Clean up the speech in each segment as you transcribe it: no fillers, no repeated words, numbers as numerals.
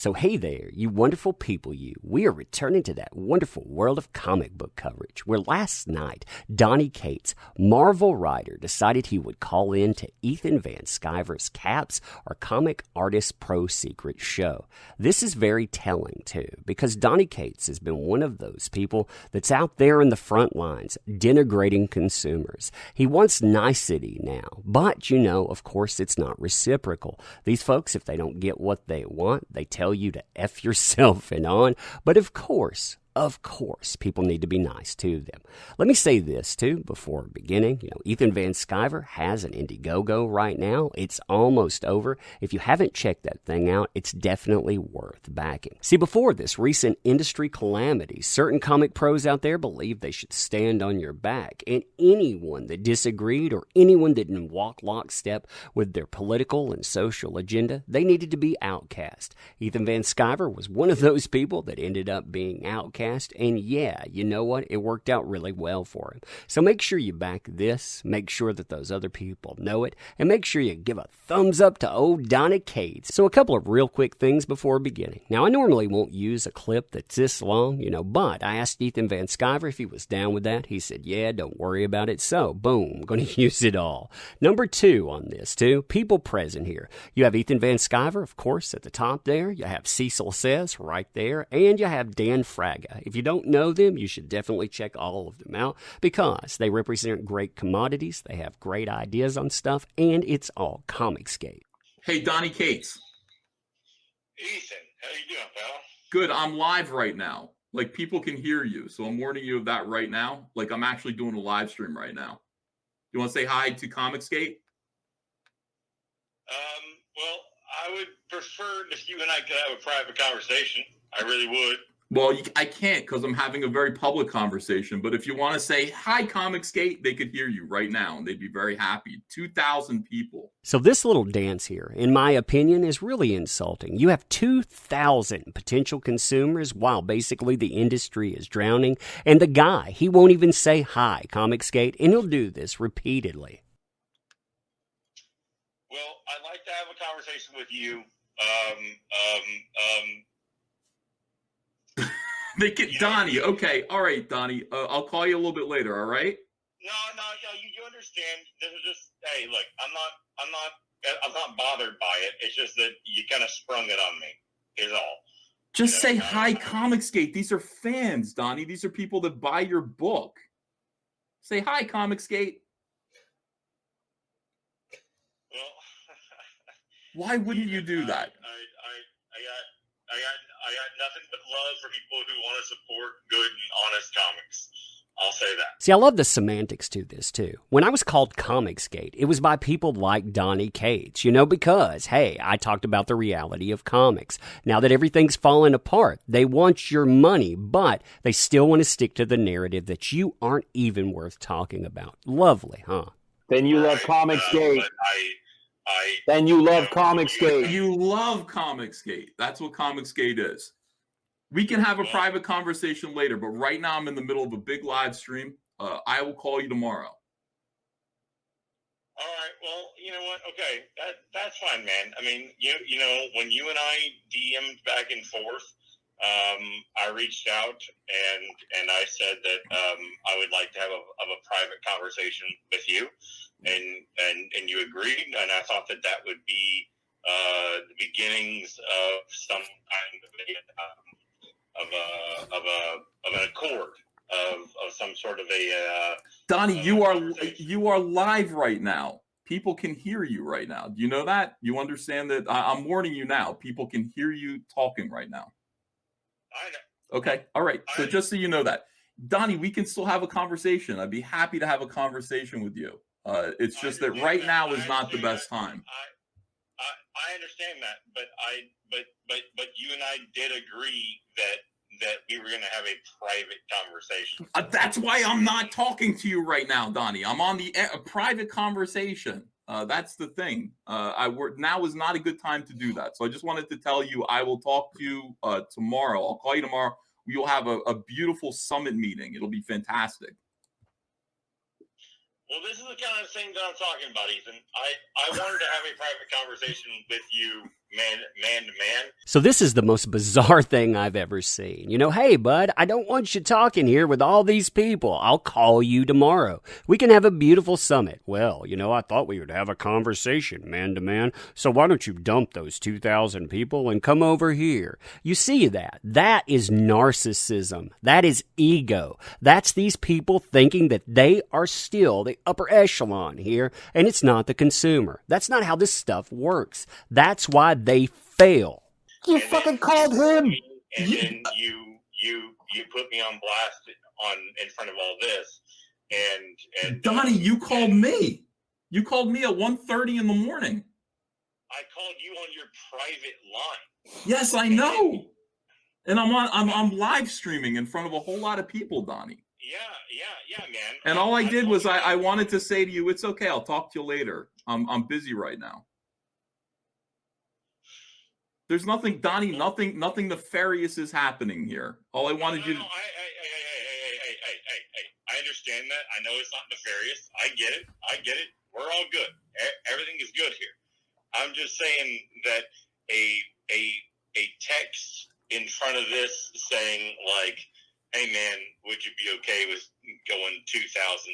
So hey there, you wonderful people you. We are returning to that wonderful world of comic book coverage where last night, Donny Cates, Marvel writer, decided he would call in to Ethan Van Sciver's Caps, our Comic Artist Pro Secret show. This is very telling too, because Donny Cates has been one of those people that's out there in the front lines, denigrating consumers. He wants nicety now, but of course it's not reciprocal. These folks, if they don't get what they want, they tell you to F yourself and on. But of course, people need to be nice to them. Let me say this, too, before beginning. Ethan Van Sciver has an Indiegogo right now. It's almost over. If you haven't checked that thing out, it's definitely worth backing. See, before this recent industry calamity, certain comic pros out there believed they should stand on your back, and anyone that disagreed or anyone that didn't walk lockstep with their political and social agenda, they needed to be outcast. Ethan Van Sciver was one of those people that ended up being outcast. And yeah, you know what? It worked out really well for him. So make sure you back this, make sure that those other people know it, and make sure you give a thumbs up to old Donny Cates. So a couple of real quick things before beginning. Now, I normally won't use a clip that's this long, but I asked Ethan Van Sciver if he was down with that. He said, yeah, don't worry about it. So, boom, I'm going to use it all. Number 2 on this, too, people present here. You have Ethan Van Sciver, of course, at the top there. You have Cecil Says right there, and you have Dan Fraga. If you don't know them, you should definitely check all of them out because they represent great commodities, they have great ideas on stuff, and it's all Comicsgate. Hey, Donny Cates. Ethan, how you doing, pal? Good. I'm live right now. Like, people can hear you, so I'm warning you of that right now. Like, I'm actually doing a live stream right now. You want to say hi to Comicsgate? Well, I would prefer if you and I could have a private conversation. I really would. Well, I can't because I'm having a very public conversation. But if you want to say, hi, Comicsgate, they could hear you right now, and they'd be very happy. 2,000 people. So this little dance here, in my opinion, is really insulting. You have 2,000 potential consumers while basically the industry is drowning. And the guy, he won't even say hi, Comicsgate, and he'll do this repeatedly. Well, I'd like to have a conversation with you. They get Donny. Okay, all right, Donny. I'll call you a little bit later. All right. No, you understand. This is just, hey, look, I'm not bothered by it. It's just that you kind of sprung it on me. Is all. Just say hi, Comicsgate. These are fans, Donny. These are people that buy your book. Say hi, Comicsgate. Well, why wouldn't you do that? I got nothing but love for people who want to support good and honest comics. I'll say that. See, I love the semantics to this, too. When I was called Comicsgate, it was by people like Donny Cates, because, hey, I talked about the reality of comics. Now that everything's falling apart, they want your money, but they still want to stick to the narrative that you aren't even worth talking about. Lovely, huh? Then you love Comicsgate. Then you love Comicsgate. You love Comicsgate. That's what Comicsgate is. We can have a private conversation later, but right now I'm in the middle of a big live stream. I will call you tomorrow. All right. Well, you know what? Okay, that's fine, man. I mean, when you and I DM'd back and forth, I reached out and I said that I would like to have a private conversation with you. And you agreed, and I thought that would be the beginnings of some kind of an accord of some sort of a. Donny, you are live right now. People can hear you right now. Do you know that? You understand that? I'm warning you now. People can hear you talking right now. I know. Okay. All right. So just so you know that, Donny, we can still have a conversation. I'd be happy to have a conversation with you. It's just that right now is not the best time. I understand that, but you and I did agree that we were going to have a private conversation. That's why I'm not talking to you right now, Donny. I'm on a private conversation. That's the thing. Now is not a good time to do that. So I just wanted to tell you I will talk to you tomorrow. I'll call you tomorrow. We will have a beautiful summit meeting. It'll be fantastic. Well, this is the kind of thing that I'm talking about, Ethan. I wanted to have a private conversation with you man to man. So this is the most bizarre thing I've ever seen. You know, hey, bud, I don't want you talking here with all these people. I'll call you tomorrow. We can have a beautiful summit. Well, you know, I thought we would have a conversation man to man. So why don't you dump those 2,000 people and come over here? You see that? That is narcissism. That is ego. That's these people thinking that they are still the upper echelon here, and it's not the consumer. That's not how this stuff works. That's why they fail. You fucking called him. And then you put me on blast in front of all this. And Donnie, you called me. You called me at 1:30 in the morning. I called you on your private line. Yes, I know. And I'm live streaming in front of a whole lot of people, Donnie. Yeah, man. And all I did was I wanted to say to you, it's okay. I'll talk to you later. I'm busy right now. There's nothing, Donnie, nothing nefarious is happening here. All I wanted you to... I understand that. I know it's not nefarious. I get it. We're all good. Everything is good here. I'm just saying that a text in front of this saying like, hey man, would you be okay with going 2,000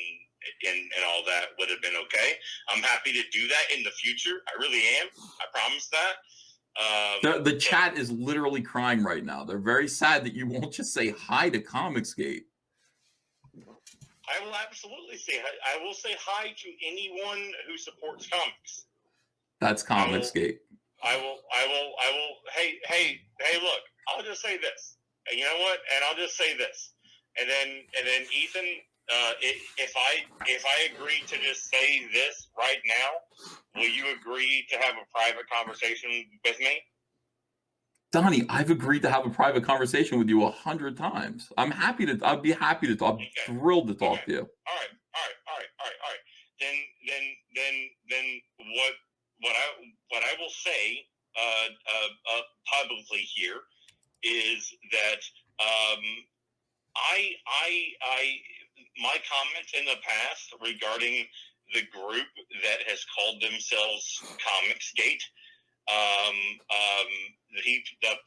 and all that would have been okay. I'm happy to do that in the future. I really am. I promise that. The chat is literally crying right now. They're very sad that you won't just say hi to Comicsgate. I will absolutely say hi. I will say hi to anyone who supports comics. That's Comicsgate. I will. Hey, look, I'll just say this. And you know what? And I'll just say this. And then Ethan, if I agree to just say this right now, will you agree to have a private conversation with me? Donnie, I've agreed to have a private conversation with you 100 times. I'd be happy to talk. I'm thrilled to talk to you. All right. Then what I will say publicly here is that my comments in the past regarding the group that has called themselves Comicsgate,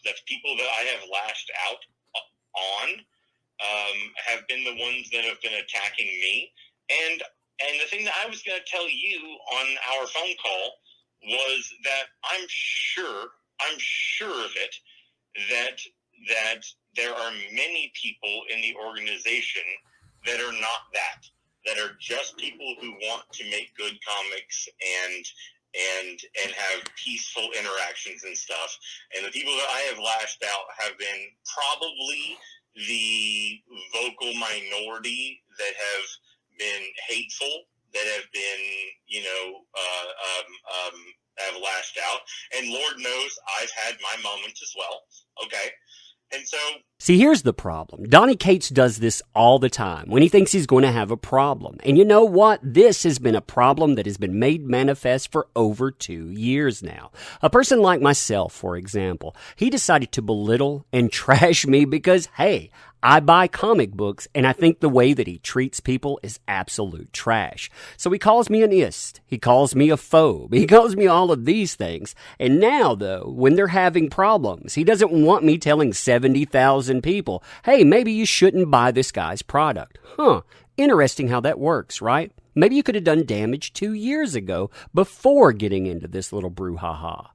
the people that I have lashed out on have been the ones that have been attacking me. And the thing that I was going to tell you on our phone call was that I'm sure of it, that there are many people in the organization that are not that are just people who want to make good comics and have peaceful interactions and stuff. And the people that I have lashed out have been probably the vocal minority that have been hateful, that have been, have lashed out. And Lord knows I've had my moments as well. Okay. And so... See, here's the problem. Donnie Cates does this all the time when he thinks he's going to have a problem. And you know what? This has been a problem that has been made manifest for over 2 years now. A person like myself, for example, he decided to belittle and trash me because, hey, I buy comic books, and I think the way that he treats people is absolute trash. So he calls me an ist. He calls me a phobe. He calls me all of these things. And now, though, when they're having problems, he doesn't want me telling 70,000 people, hey, maybe you shouldn't buy this guy's product. Interesting how that works, right? Maybe you could have done damage 2 years ago before getting into this little brouhaha.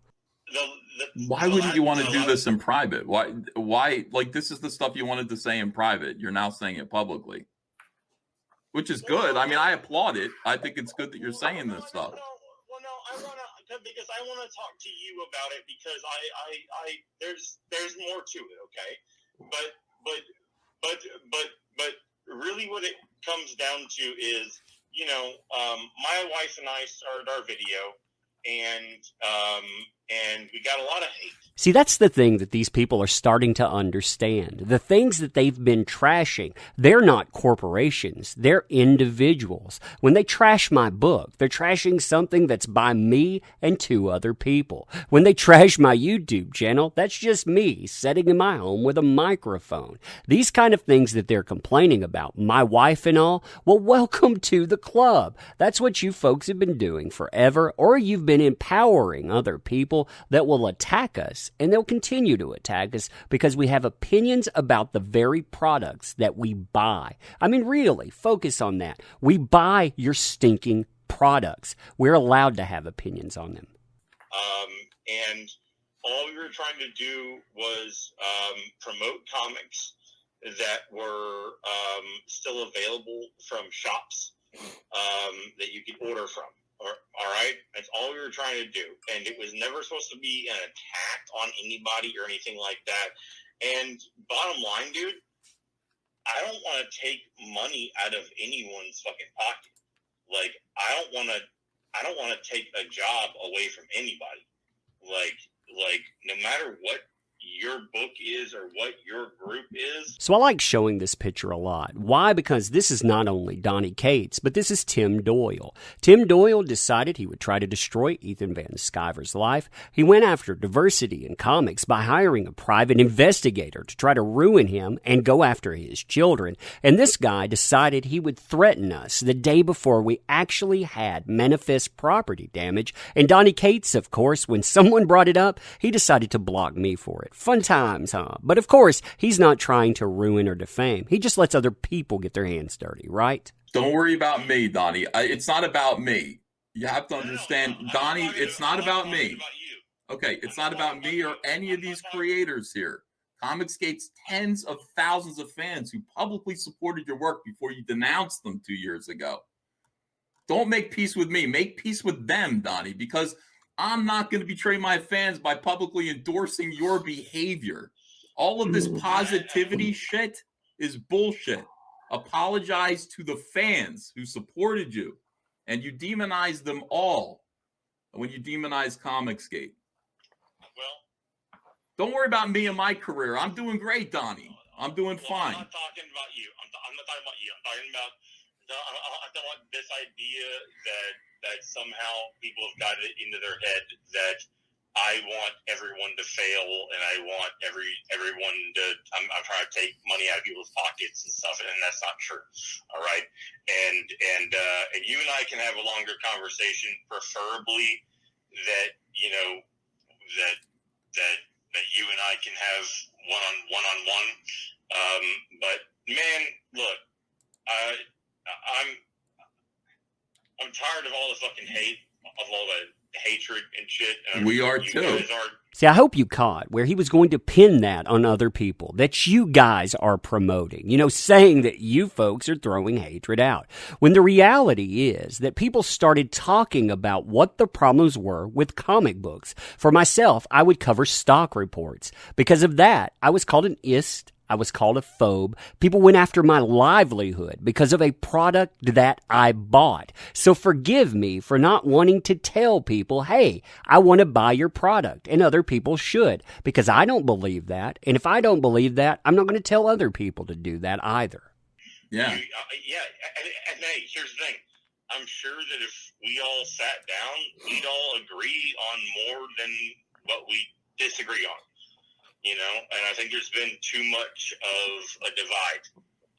Why wouldn't you want to do this in private? Why? Like, this is the stuff you wanted to say in private. You're now saying it publicly, which is good. I mean, I applaud it. I think it's good that you're saying this stuff. Because I want to talk to you about it because there's more to it. Okay. But really what it comes down to is, my wife and I started our video and we got a lot of hate. See, that's the thing that these people are starting to understand. The things that they've been trashing, they're not corporations. They're individuals. When they trash my book, they're trashing something that's by me and 2 other people. When they trash my YouTube channel, that's just me sitting in my home with a microphone. These kind of things that they're complaining about, my wife and all, well, welcome to the club. That's what you folks have been doing forever, or you've been empowering other people people that will attack us, and they'll continue to attack us because we have opinions about the very products that we buy. I mean, really, focus on that. We buy your stinking products. We're allowed to have opinions on them. And all we were trying to do was promote comics that were still available from shops that you could order from. All right? That's all we were trying to do. And it was never supposed to be an attack on anybody or anything like that. And bottom line, dude, I don't want to take money out of anyone's fucking pocket. Like, I don't want to take a job away from anybody. Like no matter what your book is or what your group is. So I like showing this picture a lot. Why? Because this is not only Donny Cates, but this is Tim Doyle. Tim Doyle decided he would try to destroy Ethan Van Sciver's life. He went after diversity in comics by hiring a private investigator to try to ruin him and go after his children. And this guy decided he would threaten us the day before we actually had manifest property damage. And Donny Cates, of course, when someone brought it up, he decided to block me for it. Fun times, huh? But of course, he's not trying to ruin or defame. He just lets other people get their hands dirty, right? Don't worry about me, Donnie. It's not about me. You have to understand, Donnie, it's not about me. Okay, it's not about me or any of these creators here. Comicsgate's tens of thousands of fans who publicly supported your work before you denounced them 2 years ago. Don't make peace with me. Make peace with them, Donnie, because I'm not going to betray my fans by publicly endorsing your behavior. All of this positivity shit is bullshit. Apologize to the fans who supported you, and you demonize them all when you demonize Comicsgate. Well, don't worry about me and my career. I'm doing great, Donnie. I'm doing fine. I'm not talking about you. I'm not talking about you. I'm talking about this idea that somehow people have got it into their head that I want everyone to fail and I want everyone to I'm trying to take money out of people's pockets and stuff, and that's not true. All right. And you and I can have a longer conversation, preferably that that you and I can have one-on-one. But man, look, I'm tired of all the fucking hate, of all the hatred and shit. We are too. See, I hope you caught where he was going to pin that on other people, that you guys are promoting, saying that you folks are throwing hatred out. When the reality is that people started talking about what the problems were with comic books. For myself, I would cover stock reports. Because of that, I was called an ist. I was called a phobe. People went after my livelihood because of a product that I bought. So forgive me for not wanting to tell people, hey, I want to buy your product, and other people should, because I don't believe that. And if I don't believe that, I'm not going to tell other people to do that either. Yeah. And hey, here's the thing. I'm sure that if we all sat down, we'd all agree on more than what we disagree on. And I think there's been too much of a divide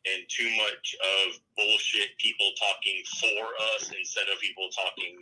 and too much of bullshit people talking for us instead of people talking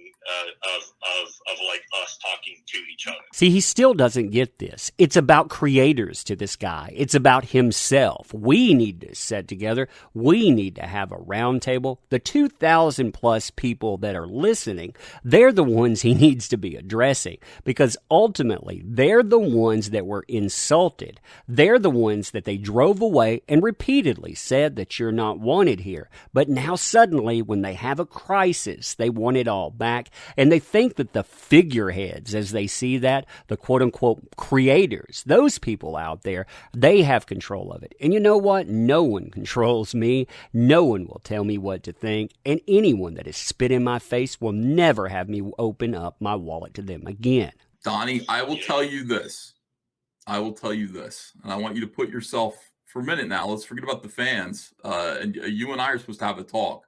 of like us talking to each other. See, he still doesn't get this. It's about creators to this guy. It's about himself. We need to sit together. We need to have a round table. The 2,000 plus people that are listening, they're the ones he needs to be addressing, because ultimately they're the ones that were insulted. They're the ones that they drove away and repeatedly said that you're not wanted here. But now suddenly when they have a crisis, they want it all back. And they think that the figureheads, as they see that, the quote-unquote creators, those people out there, they have control of it. And you know what? No one controls me. No one will tell me what to think. And anyone that has spit in my face will never have me open up my wallet to them again. Donnie, I will tell you this. And I want you to put yourself for a minute now. Let's forget about the fans. And you and I are supposed to have a talk.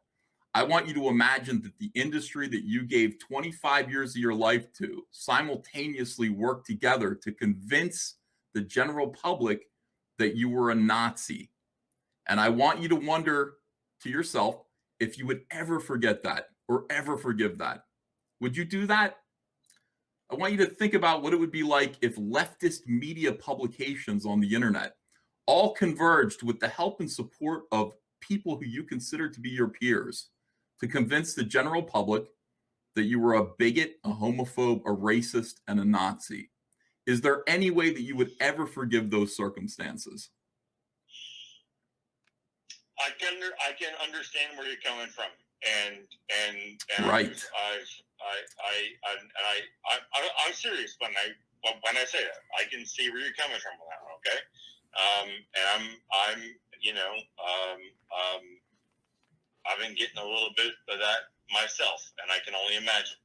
I want you to imagine that the industry that you gave 25 years of your life to simultaneously worked together to convince the general public that you were a Nazi. And I want you to wonder to yourself if you would ever forget that or ever forgive that. Would you do that? I want you to think about what it would be like if leftist media publications on the internet all converged with the help and support of people who you consider to be your peers to convince the general public that you were a bigot, a homophobe, a racist, and a Nazi. Is there any way that you would ever forgive those circumstances? I can understand where you're coming from, and right. I'm serious when I say that. I can see where you're coming from with that one, okay? And I'm I've been getting a little bit of that myself, and I can only imagine.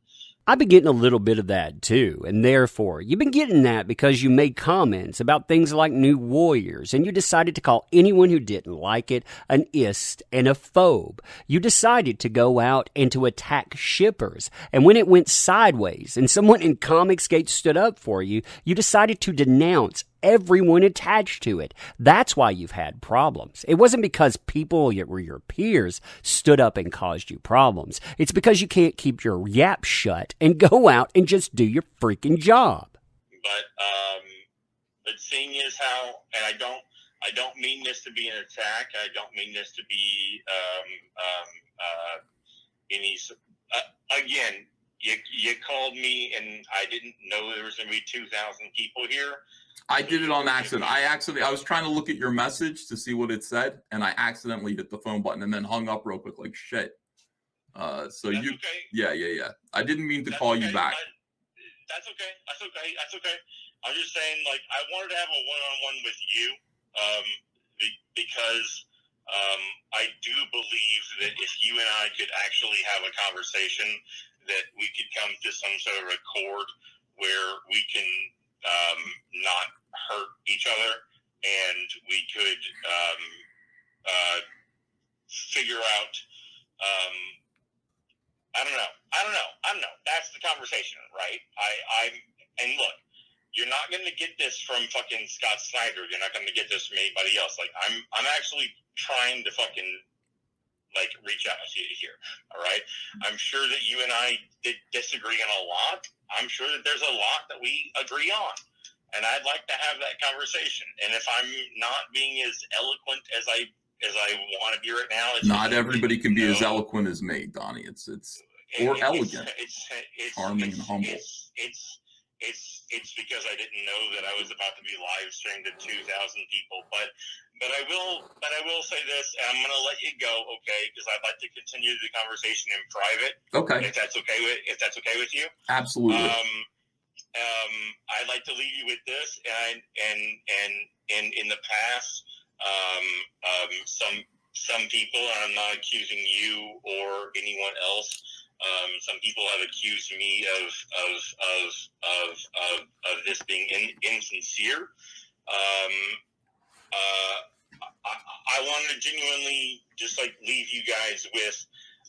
I've been getting a little bit of that too, and therefore, you've been getting that because you made comments about things like New Warriors, and you decided to call anyone who didn't like it an ist and a phobe. You decided to go out and to attack shippers, and when it went sideways and someone in Comicsgate stood up for you, you decided to denounce everyone attached to it. That's why you've had problems. It wasn't because people who were your peers stood up and caused you problems. It's because you can't keep your yap shut and go out and just do your freaking job. But seeing is how, and I don't mean this to be an attack. I don't mean this to be any. Again, you called me, and I didn't know there was going to be 2,000 people here. I did it on accident. I was trying to look at your message to see what it said, and I accidentally hit the phone button and then hung up real quick like shit. That's okay. Yeah. I didn't mean to call you back. That's okay. I'm just saying, like, I wanted to have a one-on-one with you, because I do believe that if you and I could actually have a conversation, that we could come to some sort of accord where we can not hurt each other, and we could figure out. I don't know. That's the conversation, right? And look, you're not going to get this from fucking Scott Snyder. You're not going to get this from anybody else. Like, I'm actually trying to fucking, like, reach out to you here. All right. I'm sure that you and I disagree on a lot. I'm sure that there's a lot that we agree on, and I'd like to have that conversation. And if I'm not being as eloquent as I want to be right now, not everybody can be as eloquent as me, Donnie. It's elegant, charming, and humble. It's because I didn't know that I was about to be live streamed to 2,000 people, but I will say this, and I'm going to let you go, okay? Because I'd like to continue the conversation in private. Okay. If that's okay with you. Absolutely. I'd like to leave you with this, and in the past, some people, and I'm not accusing you or anyone else. Some people have accused me of this being insincere. I want to genuinely just like leave you guys with.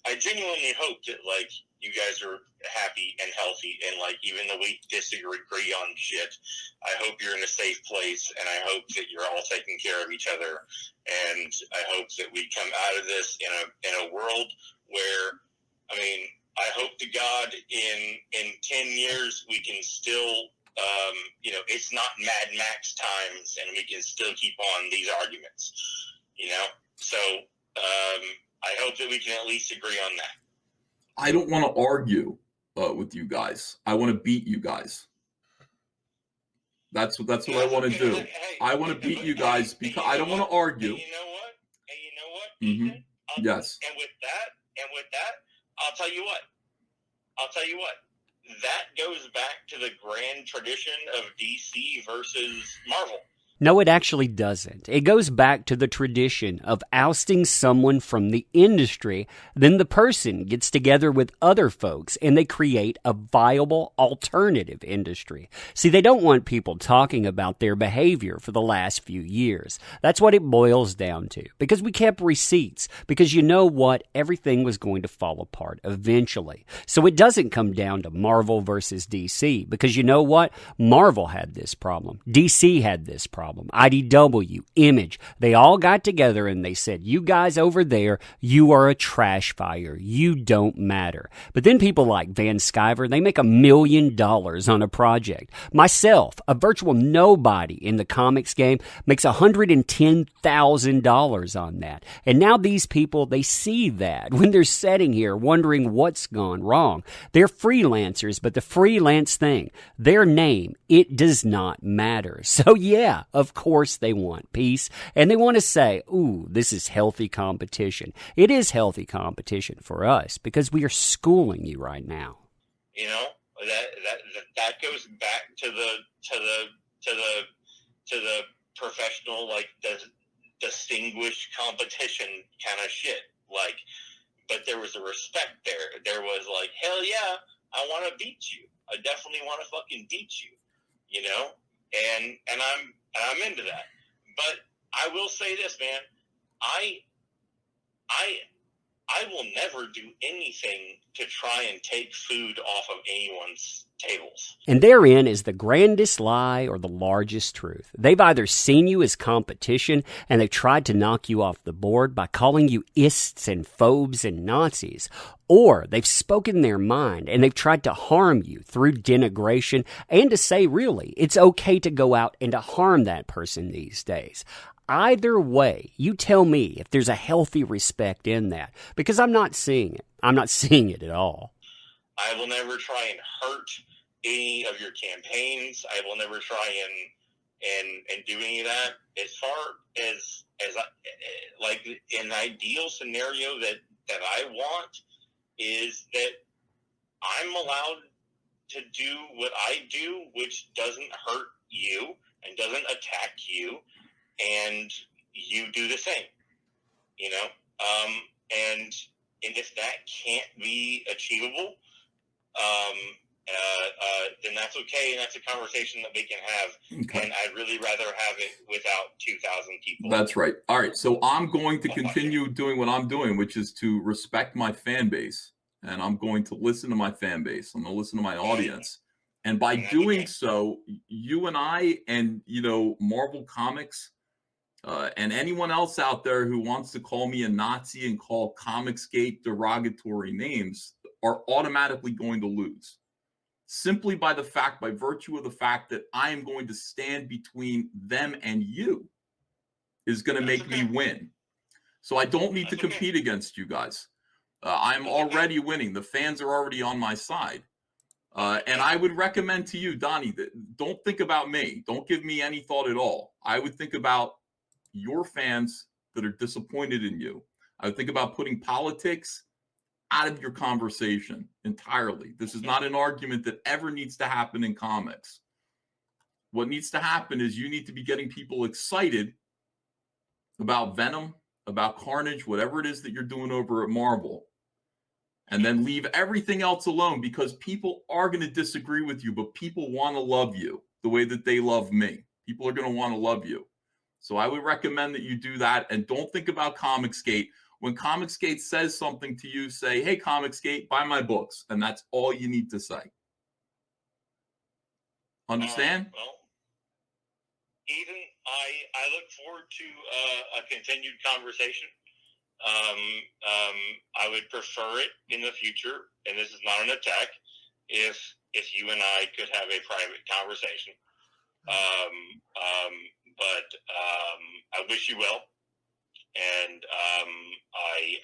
I genuinely hope that like you guys are happy and healthy, and like even though we disagree on shit, I hope you're in a safe place, and I hope that you're all taking care of each other, and I hope that we come out of this in a world where, I mean, I hope to God in 10 years we can still, it's not Mad Max times, and we can still keep on these arguments, So I hope that we can at least agree on that. I don't want to argue with you guys. I want to beat you guys. That's what I want to do. I want to beat you guys because I don't want to argue. You know what? Mm-hmm. Yes. And with that, I'll tell you what. That goes back to the grand tradition of DC versus Marvel. No, it actually doesn't. It goes back to the tradition of ousting someone from the industry. Then the person gets together with other folks and they create a viable alternative industry. See, they don't want people talking about their behavior for the last few years. That's what it boils down to. Because we kept receipts. Because you know what? Everything was going to fall apart eventually. So it doesn't come down to Marvel versus DC. Because you know what? Marvel had this problem. DC had this problem. problem. IDW, Image, they all got together and they said, you guys over there, you are a trash fire. You don't matter. But then people like Van Sciver, they make $1 million on a project. Myself, a virtual nobody in the comics game, makes $110,000 on that. And now these people, they see that when they're sitting here wondering what's gone wrong. They're freelancers, but the freelance thing, their name, it does not matter. So yeah, of course they want peace, and they want to say, ooh, this is healthy competition. It is healthy competition for us because we are schooling you right now. You know, that goes back to the professional, like, the distinguished competition kind of shit. Like, but there was a respect there. There was like, hell yeah, I want to beat you. I definitely want to fucking beat you. You know, and I'm into that. But I will say this, man. I will never do anything to try and take food off of anyone's tables. And therein is the grandest lie or the largest truth. They've either seen you as competition and they've tried to knock you off the board by calling you ists and phobes and Nazis, or they've spoken their mind and they've tried to harm you through denigration and to say, really, it's okay to go out and to harm that person these days. Either way, you tell me if there's a healthy respect in that, because I'm not seeing it. I'm not seeing it at all. I will never try and hurt any of your campaigns. I will never try and do any of that. As far as like an ideal scenario that I want is that I'm allowed to do what I do, which doesn't hurt you and doesn't attack you, and you do the same, you know? And if that can't be achievable, then that's okay, and that's a conversation that we can have. Okay. And I'd really rather have it without 2,000 people. That's right. All right, so I'm going to continue doing what I'm doing, which is to respect my fan base, and I'm going to listen to my fan base. I'm going to listen to my audience. And by doing so, you and I and, you know, Marvel Comics, and anyone else out there who wants to call me a Nazi and call Comicsgate derogatory names are automatically going to lose. Simply by virtue of the fact that I am going to stand between them and you is going to make me win. So I don't need to compete against you guys. I'm already winning. The fans are already on my side. And I would recommend to you, Donnie, that don't think about me. Don't give me any thought at all. I would think about your fans that are disappointed in you. I would think about putting politics out of your conversation entirely. This is not an argument that ever needs to happen in comics. What needs to happen is you need to be getting people excited about Venom, about Carnage, whatever it is that you're doing over at Marvel, and then leave everything else alone, because people are going to disagree with you, but people want to love you the way that they love me. People are going to want to love you. So I would recommend that you do that, and don't think about Comicsgate. When Comicsgate says something to you, say, hey, Comicsgate, buy my books. And that's all you need to say. Understand? Well, Ethan, I look forward to a continued conversation. I would prefer it in the future, and this is not an attack, if you and I could have a private conversation. But I wish you well, and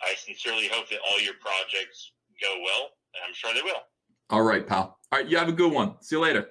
I sincerely hope that all your projects go well, and I'm sure they will. All right, pal. All right, you have a good one. See you later.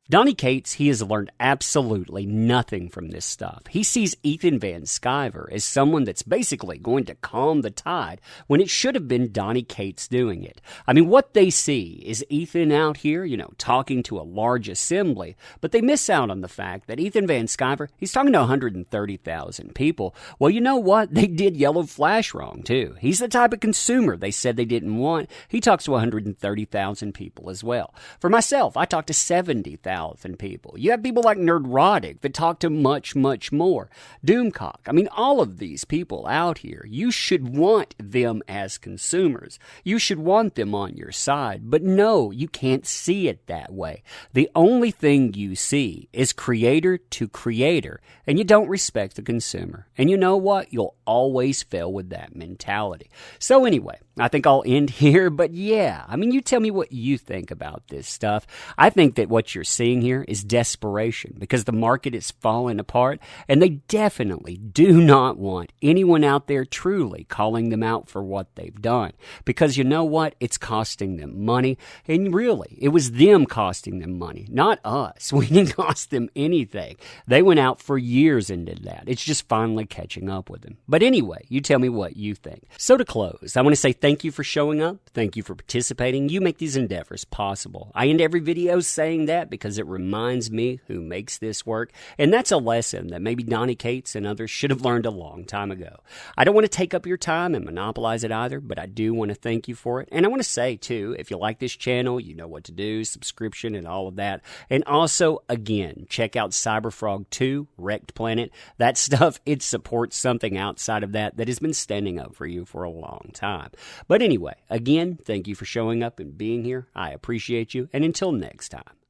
Donnie Cates, he has learned absolutely nothing from this stuff. He sees Ethan Van Sciver as someone that's basically going to calm the tide when it should have been Donnie Cates doing it. I mean, what they see is Ethan out here, talking to a large assembly, but they miss out on the fact that Ethan Van Sciver, he's talking to 130,000 people. Well, you know what? They did Yellow Flash wrong, too. He's the type of consumer they said they didn't want. He talks to 130,000 people as well. For myself, I talk to 70,000 10,000 people. You have people like Nerdrotic that talk to much, much more. Doomcock. I mean, all of these people out here, you should want them as consumers. You should want them on your side. But no, you can't see it that way. The only thing you see is creator to creator, and you don't respect the consumer. And you know what? You'll always fail with that mentality. So anyway, I think I'll end here, but yeah, I mean, you tell me what you think about this stuff. I think that what you're seeing here is desperation because the market is falling apart, and they definitely do not want anyone out there truly calling them out for what they've done. Because you know what? It's costing them money, and really, it was them costing them money, not us. We didn't cost them anything. They went out for years and did that. It's just finally catching up with them. But anyway, you tell me what you think. So to close, I want to say thank you for showing up. Thank you for participating. You make these endeavors possible. I end every video saying that because it reminds me who makes this work. And that's a lesson that maybe Donnie Cates and others should have learned a long time ago. I don't want to take up your time and monopolize it either, but I do want to thank you for it. And I want to say, too, if you like this channel, you know what to do, subscription and all of that. And also, again, check out Cyberfrog 2, Wrecked Planet. That stuff, it supports something outside of that has been standing up for you for a long time. But anyway, again, thank you for showing up and being here. I appreciate you. And until next time.